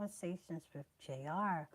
Conversations with JR.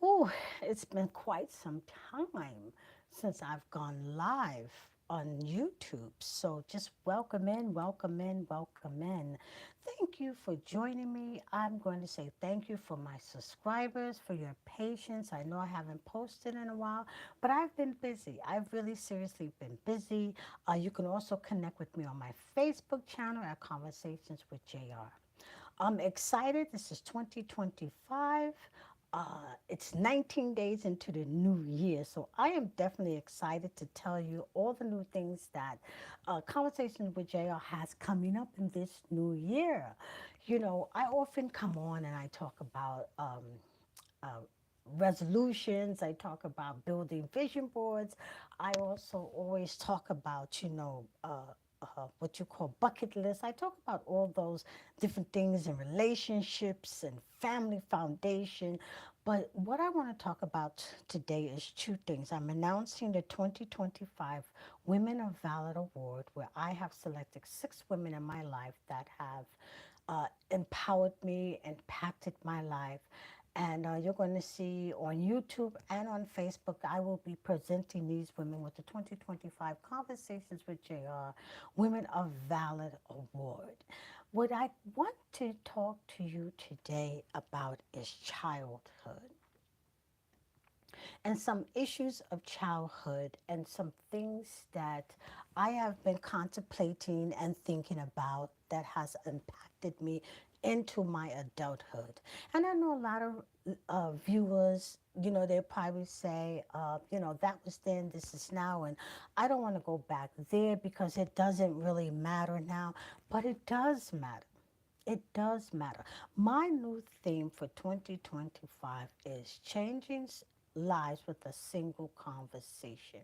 Oh, it's been quite some time since I've gone live on YouTube. So just welcome in, welcome in, welcome in. Thank you for joining me. I'm going to say thank you for my subscribers, for your patience. I know I haven't posted in a while, but I've been busy. I've really seriously been busy. You can also connect with me on my Facebook channel at Conversations with JR. I'm excited. This is 2025. It's 19 days into the new year, so I am definitely excited to tell you all the new things that Conversations with JR has coming up in this new year. You know, I often come on and I talk about uh, resolutions. I talk about building vision boards. I also always talk about, what you call bucket lists. I talk about all those different things in relationships and family foundation. But what I want to talk about today is two things. I'm announcing the 2025 Women of Valor Award, where I have selected 6 women in my life that have empowered me, impacted my life. And you're going to see on YouTube and on Facebook, I will be presenting these women with the 2025 Conversations with JR Women of Valor Award. What I want to talk to you today about is childhood and some issues of childhood and some things that I have been contemplating and thinking about that has impacted me into my adulthood. And I know a lot of viewers, they probably say, that was then, this is now, and I don't want to go back there because it doesn't really matter now, but it does matter. It does matter. My new theme for 2025 is changing lives with a single conversation.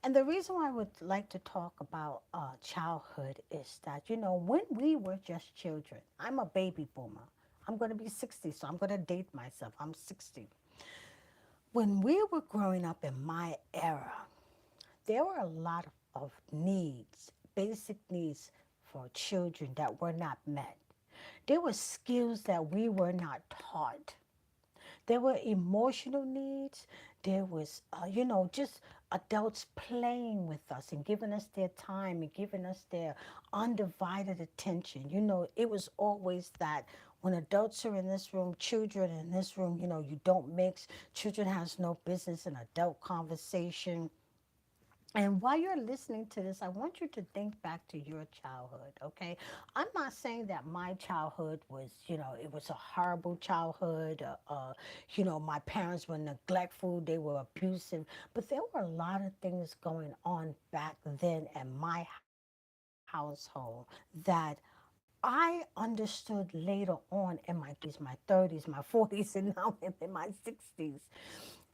And the reason why I would like to talk about childhood is that, when we were just children, I'm a baby boomer. I'm going to be 60, so I'm going to date myself. I'm 60. When we were growing up in my era, there were a lot of needs, basic needs for children that were not met. There were skills that we were not taught. There were emotional needs. There was, just adults playing with us and giving us their time and giving us their undivided attention. It was always that when adults are in this room, children in this room, you don't mix. Children has no business in adult conversation. And while you're listening to this, I want you to think back to your childhood, okay? I'm not saying that my childhood was, it was a horrible childhood. My parents were neglectful, they were abusive, but there were a lot of things going on back then in my household that I understood later on in my 20s, my 30s, my 40s, and now I'm in my 60s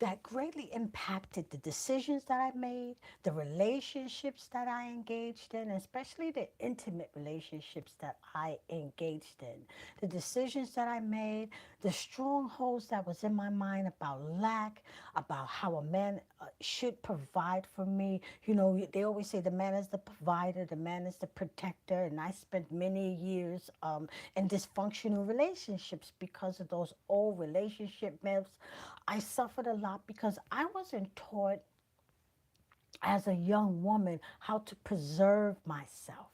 that greatly impacted the decisions that I made, the relationships that I engaged in, especially the intimate relationships that I engaged in, the decisions that I made, the strongholds that was in my mind about lack, about how a man should provide for me. They always say the man is the provider, the man is the protector, and I spent many years in dysfunctional relationships because of those old relationship myths. I suffered a lot because I wasn't taught as a young woman how to preserve myself.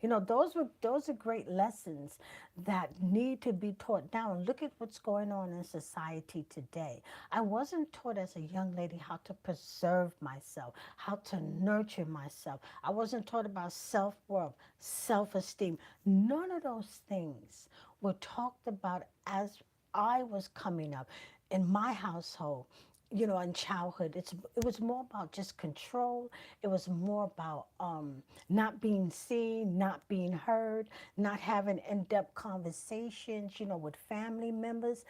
Those are great lessons that need to be taught now. And look at what's going on in society today. I wasn't taught as a young lady how to preserve myself, how to nurture myself. I wasn't taught about self-worth, self-esteem. None of those things were talked about as I was coming up in my household. In childhood, it was more about just control. It was more about not being seen, not being heard, not having in-depth conversations, with family members,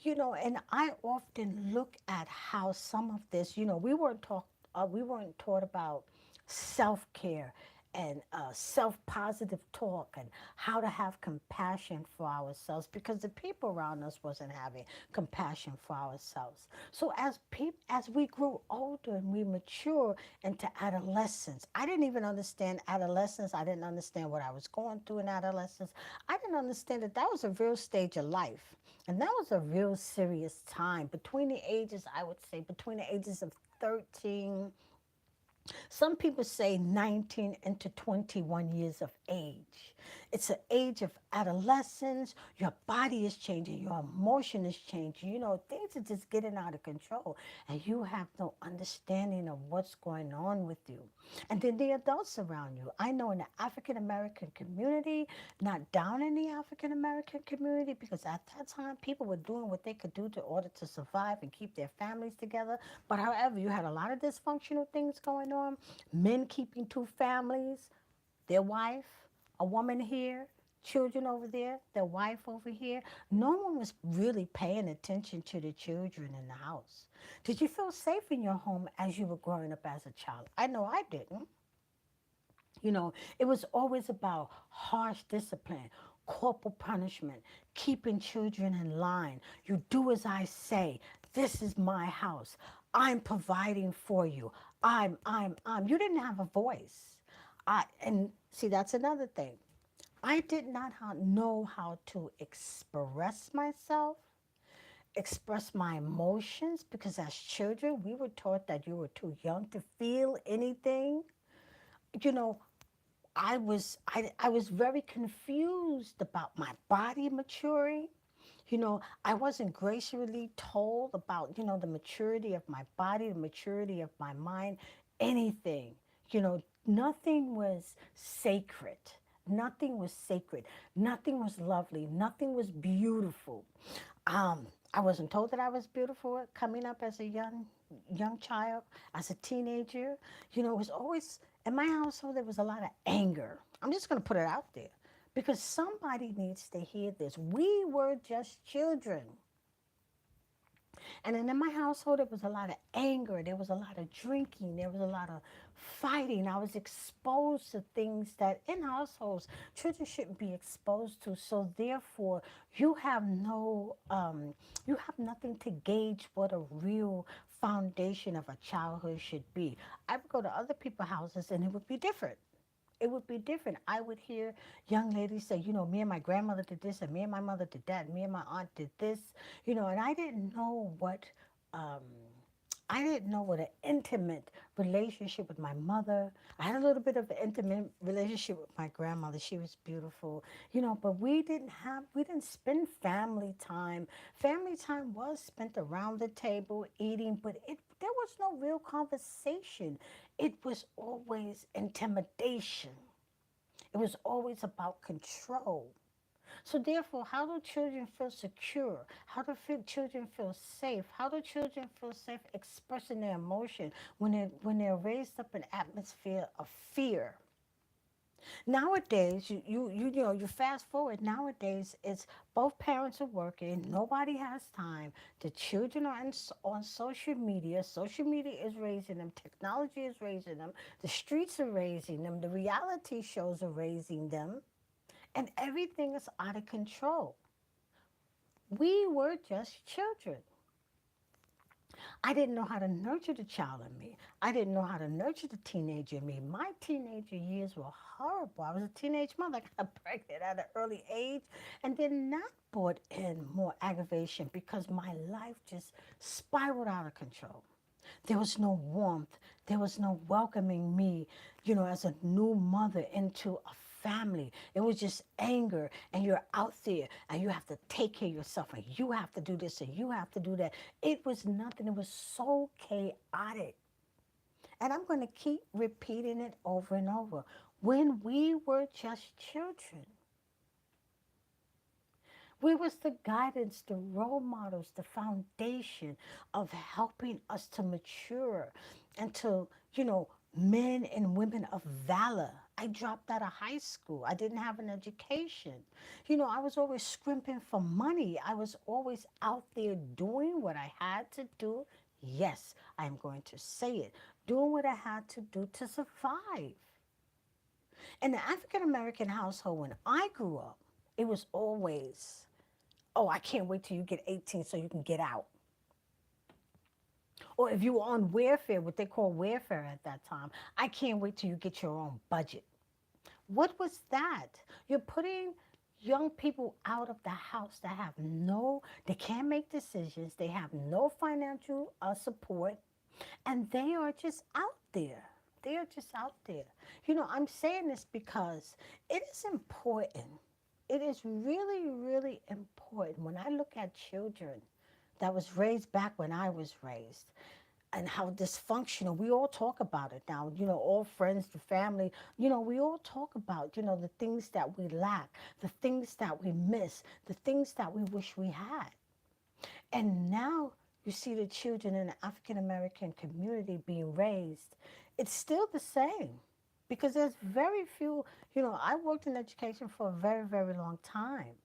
and I often look at how some of this, we weren't taught about self-care and self-positive talk and how to have compassion for ourselves because the people around us wasn't having compassion for ourselves. So as we grew older and we mature into adolescence, I didn't even understand adolescence. I didn't understand what I was going through in adolescence. I didn't understand that that was a real stage of life. And that was a real serious time between the ages, I would say, between the ages of 13, some people say 19 into 21 years of age. It's an age of adolescence. Your body is changing. Your emotion is changing. You know, things are just getting out of control. And you have no understanding of what's going on with you. And then the adults around you. I know in the African American community, not down in the African American community, because at that time people were doing what they could do to order to survive and keep their families together. But however, you had a lot of dysfunctional things going on. Men keeping two families, their wife, a woman here, children over there, their wife over here. No one was really paying attention to the children in the house. Did you feel safe in your home as you were growing up as a child? I know I didn't. You know, it was always about harsh discipline, corporal punishment, keeping children in line. You do as I say. This is my house. I'm providing for you. I'm. You didn't have a voice. And see, that's another thing. I did not know how to express myself, express my emotions, because as children, we were taught that you were too young to feel anything. You know, I was very confused about my body maturing. You know, I wasn't graciously told about, you know, the maturity of my body, the maturity of my mind, anything. You know, nothing was sacred. Nothing was sacred. Nothing was lovely. Nothing was beautiful. I wasn't told that I was beautiful coming up as a young child, as a teenager. You know, it was always in my household there was a lot of anger. I'm just gonna put it out there because somebody needs to hear this. We were just children. And then in my household, there was a lot of anger. There was a lot of drinking. There was a lot of fighting. I was exposed to things that in households children shouldn't be exposed to. So therefore, you have you have nothing to gauge what a real foundation of a childhood should be. I would go to other people's houses and it would be different. It would be different. I would hear young ladies say, you know, me and my grandmother did this, and me and my mother did that, and me and my aunt did this, you know, and um, I didn't know what an intimate relationship with my mother. I had a little bit of an intimate relationship with my grandmother. She was beautiful, you know, but we didn't spend family time. Family time was spent around the table eating, but there was no real conversation. It was always intimidation. It was always about control. So therefore, how do children feel secure? How do children feel safe? How do children feel safe expressing their emotion when they're raised up in an atmosphere of fear? Nowadays, you know, you fast forward. Nowadays, it's both parents are working. Nobody has time. The children are on social media. Social media is raising them. Technology is raising them. The streets are raising them. The reality shows are raising them, and everything is out of control. We were just children. I didn't know how to nurture the child in me. I didn't know how to nurture the teenager in me. My teenager years were horrible. I was a teenage mother. I got pregnant at an early age and then that brought in more aggravation because my life just spiraled out of control. There was no warmth. There was no welcoming me, you know, as a new mother into a family. It was just anger, and you're out there and you have to take care of yourself, and you have to do this and you have to do that. It was nothing. It was so chaotic. And I'm going to keep repeating it over and over. When we were just children, we was the guidance, the role models, the foundation of helping us to mature and to, you know, men and women of valor. I dropped out of high school. I didn't have an education. You know, I was always scrimping for money. I was always out there doing what I had to do. Yes, I'm going to say it. Doing what I had to do to survive. In the African American household, when I grew up, it was always, oh, I can't wait till you get 18 so you can get out. Or if you were on welfare, what they call welfare at that time, I can't wait till you get your own budget. What was that? You're putting young people out of the house that have no, they can't make decisions, they have no financial support, and they are just out there. They are just out there. You know, I'm saying this because it is important. It is really, really important when I look at children that was raised back when I was raised and how dysfunctional we all talk about it now, you know, all friends, the family, you know, we all talk about, you know, the things that we lack, the things that we miss, the things that we wish we had. And now you see the children in the African American community being raised. It's still the same because there's very few, you know, I worked in education for a very, very long time.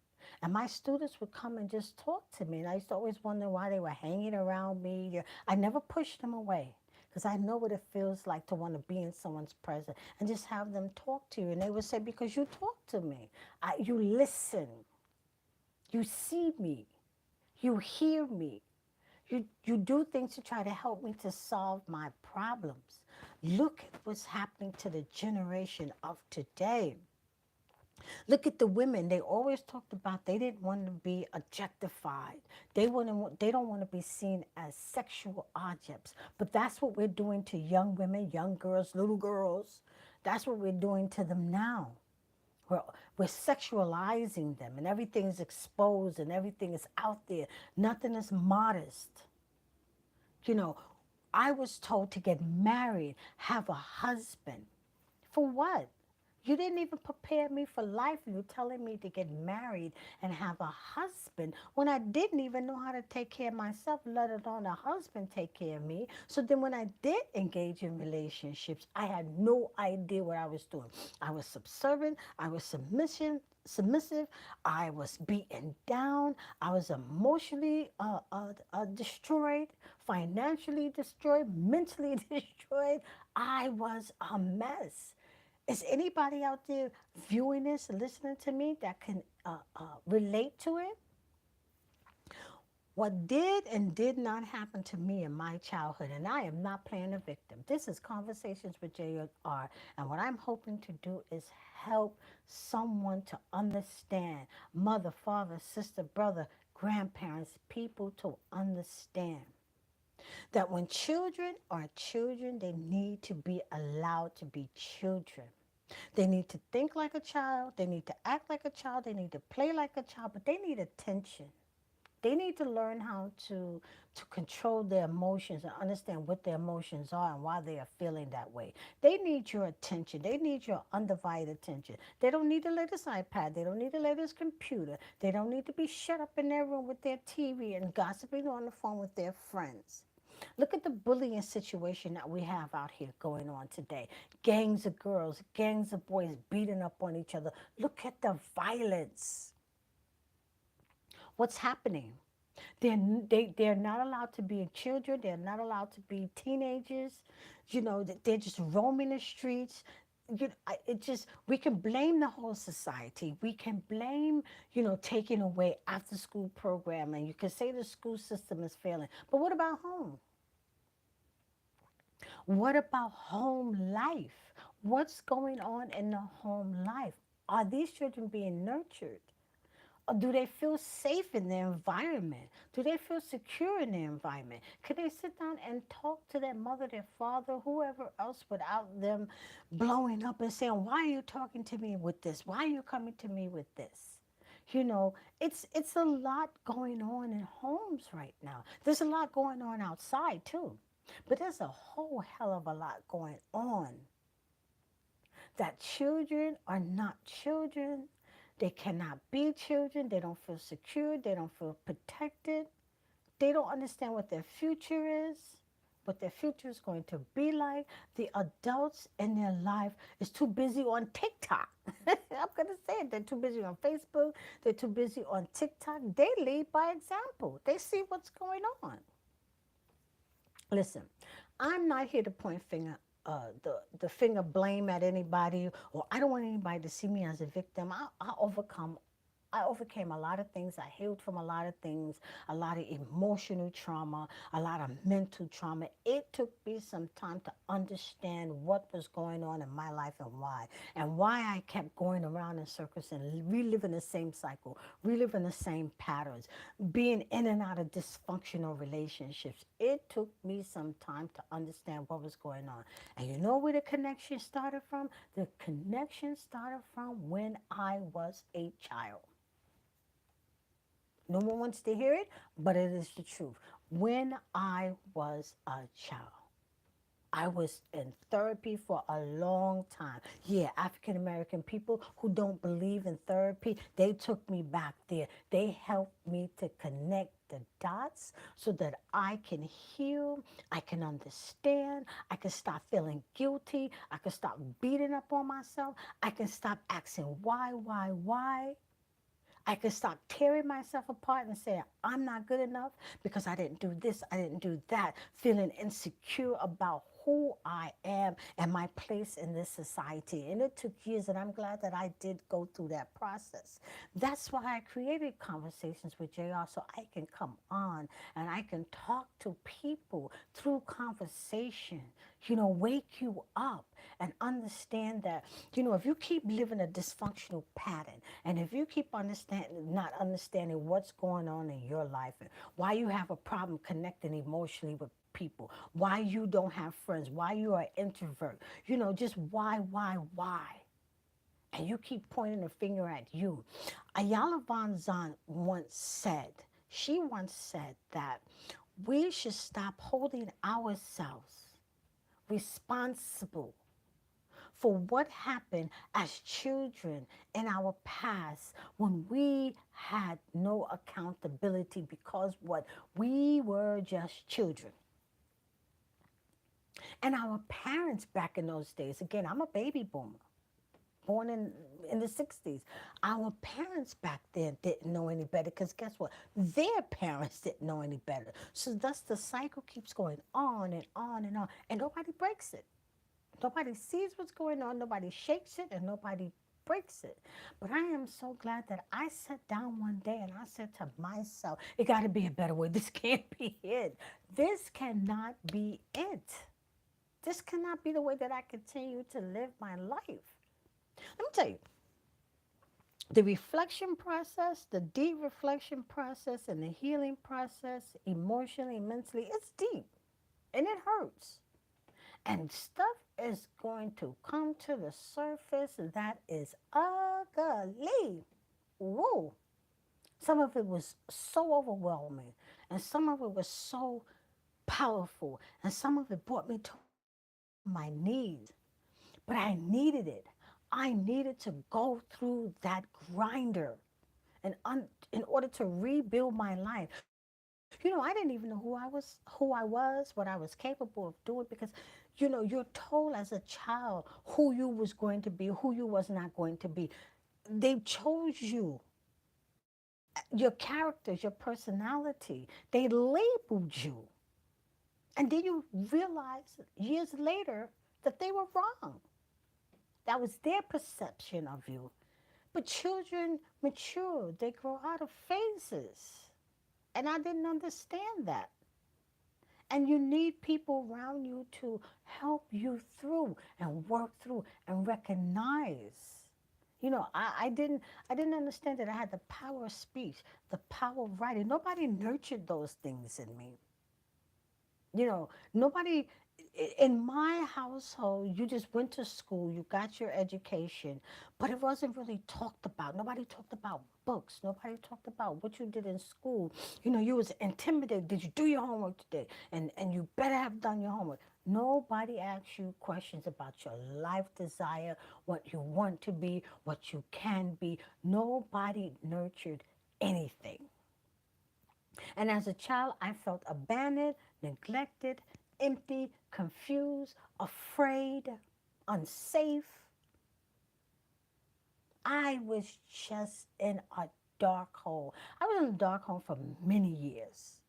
And my students would come and just talk to me. And I used to always wonder why they were hanging around me. I never pushed them away because I know what it feels like to want to be in someone's presence and just have them talk to you. And they would say, because you talk to me, you listen, you see me, you hear me. You do things to try to help me to solve my problems. Look at what's happening to the generation of today. Look at the women. They always talked about they didn't want to be objectified. They don't want to be seen as sexual objects. But that's what we're doing to young women, young girls, little girls. That's what we're doing to them now. We're, we're sexualizing them and everything is exposed and everything is out there. Nothing is modest. You know, I was told to get married, have a husband. For what? You didn't even prepare me for life. You're telling me to get married and have a husband when I didn't even know how to take care of myself, let alone a husband take care of me. So then when I did engage in relationships, I had no idea what I was doing. I was subservient. I was submissive. I was beaten down. I was emotionally destroyed, financially destroyed, mentally destroyed. I was a mess. Is anybody out there viewing this and listening to me that can relate to it? What did and did not happen to me in my childhood, and I am not playing a victim. This is Conversations with JR, and what I'm hoping to do is help someone to understand, mother, father, sister, brother, grandparents, people to understand that when children are children, they need to be allowed to be children. They need to think like a child. They need to act like a child. They need to play like a child, but they need attention. They need to learn how to control their emotions and understand what their emotions are and why they are feeling that way. They need your attention. They need your undivided attention. They don't need the latest iPad. They don't need the latest computer. They don't need to be shut up in their room with their TV and gossiping on the phone with their friends. Look at the bullying situation that we have out here going on today. Gangs of girls, gangs of boys beating up on each other. Look at the violence. What's happening? They're not allowed to be children. They're not allowed to be teenagers. You know, they're just roaming the streets. It just, we can blame the whole society. We can blame, you know, taking away after school programming. You can say the school system is failing. But what about home? What about home life? What's going on in the home life? Are these children being nurtured? Or do they feel safe in their environment? Do they feel secure in their environment? Can they sit down and talk to their mother, their father, whoever else without them blowing up and saying, why are you talking to me with this? Why are you coming to me with this? You know, it's a lot going on in homes right now. There's a lot going on outside too. But there's a whole hell of a lot going on that children are not children. They cannot be children. They don't feel secure. They don't feel protected. They don't understand what their future is, what their future is going to be like. The adults in their life is too busy on TikTok. I'm going to say it. They're too busy on Facebook. They're too busy on TikTok. They lead by example. They see what's going on. Listen, I'm not here to point finger the finger blame at anybody, or I don't want anybody to see me as a victim. I overcame a lot of things. I healed from a lot of things, a lot of emotional trauma, a lot of mental trauma. It took me some time to understand what was going on in my life and why I kept going around in circles and reliving the same cycle, reliving the same patterns, being in and out of dysfunctional relationships. It took me some time to understand what was going on. And you know where the connection started from? The connection started from when I was a child. No one wants to hear it, but it is the truth. When I was a child, I was in therapy for a long time. Yeah, African American people who don't believe in therapy, they took me back there. They helped me to connect the dots so that I can heal, I can understand, I can stop feeling guilty, I can stop beating up on myself, I can stop asking why. I could stop tearing myself apart and saying, I'm not good enough because I didn't do this, I didn't do that, feeling insecure about who I am and my place in this society. And it took years, and I'm glad that I did go through that process. That's why I created Conversations with JR, so I can come on and I can talk to people through conversation, wake you up and understand that, if you keep living a dysfunctional pattern, and if you keep not understanding what's going on in your life and why you have a problem connecting emotionally with people, why you don't have friends, why you are an introvert, just why? And you keep pointing a finger at you. Ayala Von Zant she once said that we should stop holding ourselves responsible for what happened as children in our past when we had no accountability because what we were just children. And our parents back in those days, again, I'm a baby boomer, born in the 60s. Our parents back then didn't know any better because guess what? Their parents didn't know any better. So thus the cycle keeps going on and on and on, and nobody breaks it. Nobody sees what's going on, nobody shakes it, and nobody breaks it. But I am so glad that I sat down one day and I said to myself, it got to be a better way. This can't be it. This cannot be it. This cannot be the way that I continue to live my life. Let me tell you, the reflection process, the deep reflection process, and the healing process, emotionally, mentally, it's deep and it hurts. And stuff is going to come to the surface that is ugly. Whoa. Some of it was so overwhelming, and some of it was so powerful, and some of it brought me to my knees. But I needed it. I needed to go through that grinder in order to rebuild my life. I didn't even know who I was, what I was capable of doing because you're told as a child who you was going to be, who you was not going to be. They chose you, your characters, your personality. They labeled you. And then you realize years later that they were wrong. That was their perception of you. But children mature, they grow out of phases. And I didn't understand that. And you need people around you to help you through and work through and recognize. I didn't understand that I had the power of speech, the power of writing. Nobody nurtured those things in me. Nobody in my household, you just went to school, you got your education, but it wasn't really talked about. Nobody talked about books. Nobody talked about what you did in school. You was intimidated. Did you do your homework today? And you better have done your homework. Nobody asks you questions about your life desire, what you want to be, what you can be. Nobody nurtured anything. And as a child, I felt abandoned, neglected, empty, confused, afraid, unsafe. I was just in a dark hole. I was in a dark hole for many years.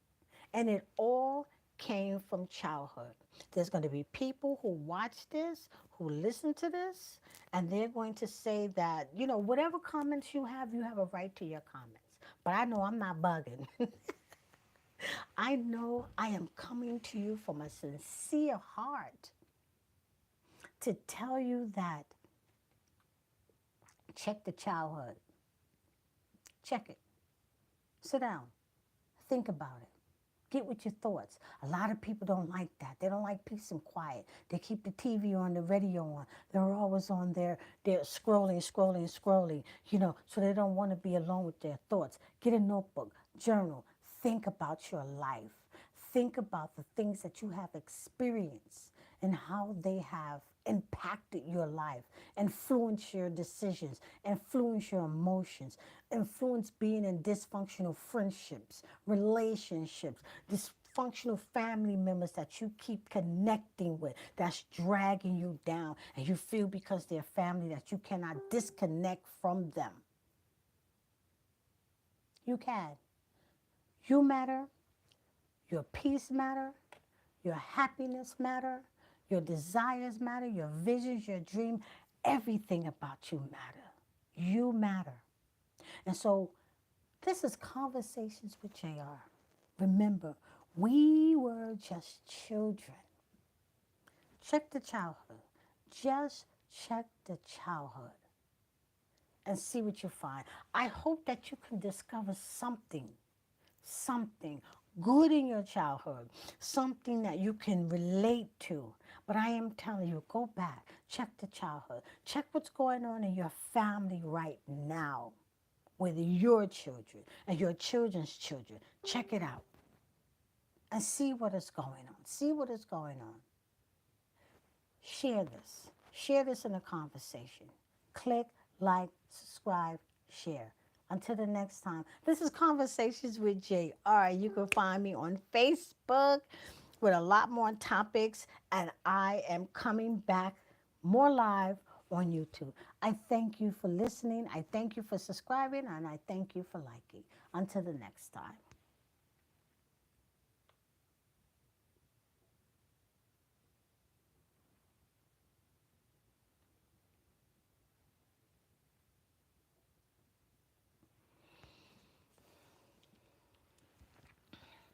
And it all came from childhood. There's going to be people who watch this, who listen to this, and they're going to say that, whatever comments you have a right to your comments. But I know I'm not bugging. I know I am coming to you from a sincere heart to tell you that check the childhood. Check it. Sit down. Think about it. Get with your thoughts. A lot of people don't like that. They don't like peace and quiet. They keep the TV on, the radio on. They're always on there. They're scrolling, scrolling, scrolling, so they don't want to be alone with their thoughts. Get a notebook, journal. Think about your life. Think about the things that you have experienced and how they have impacted your life, influence your decisions, influence your emotions, influence being in dysfunctional friendships, relationships, dysfunctional family members that you keep connecting with, that's dragging you down, and you feel because they're family that you cannot disconnect from them. You can. You matter. Your peace matter. Your happiness matter. Your desires matter. Your visions, your dream, everything about you matter. You matter. And so this is Conversations with JR. Remember, we were just children. Check the childhood. Just check the childhood and see what you find. I hope that you can discover something good in your childhood, something that you can relate to. But I am telling you, go back, check the childhood, check what's going on in your family right now with your children and your children's children. Check it out and see what is going on. See what is going on. Share this. Share this in a conversation. Click, like, subscribe, share. Until the next time, this is Conversations with JR. You can find me on Facebook with a lot more topics, and I am coming back more live on YouTube. I thank you for listening. I thank you for subscribing, and I thank you for liking. Until the next time.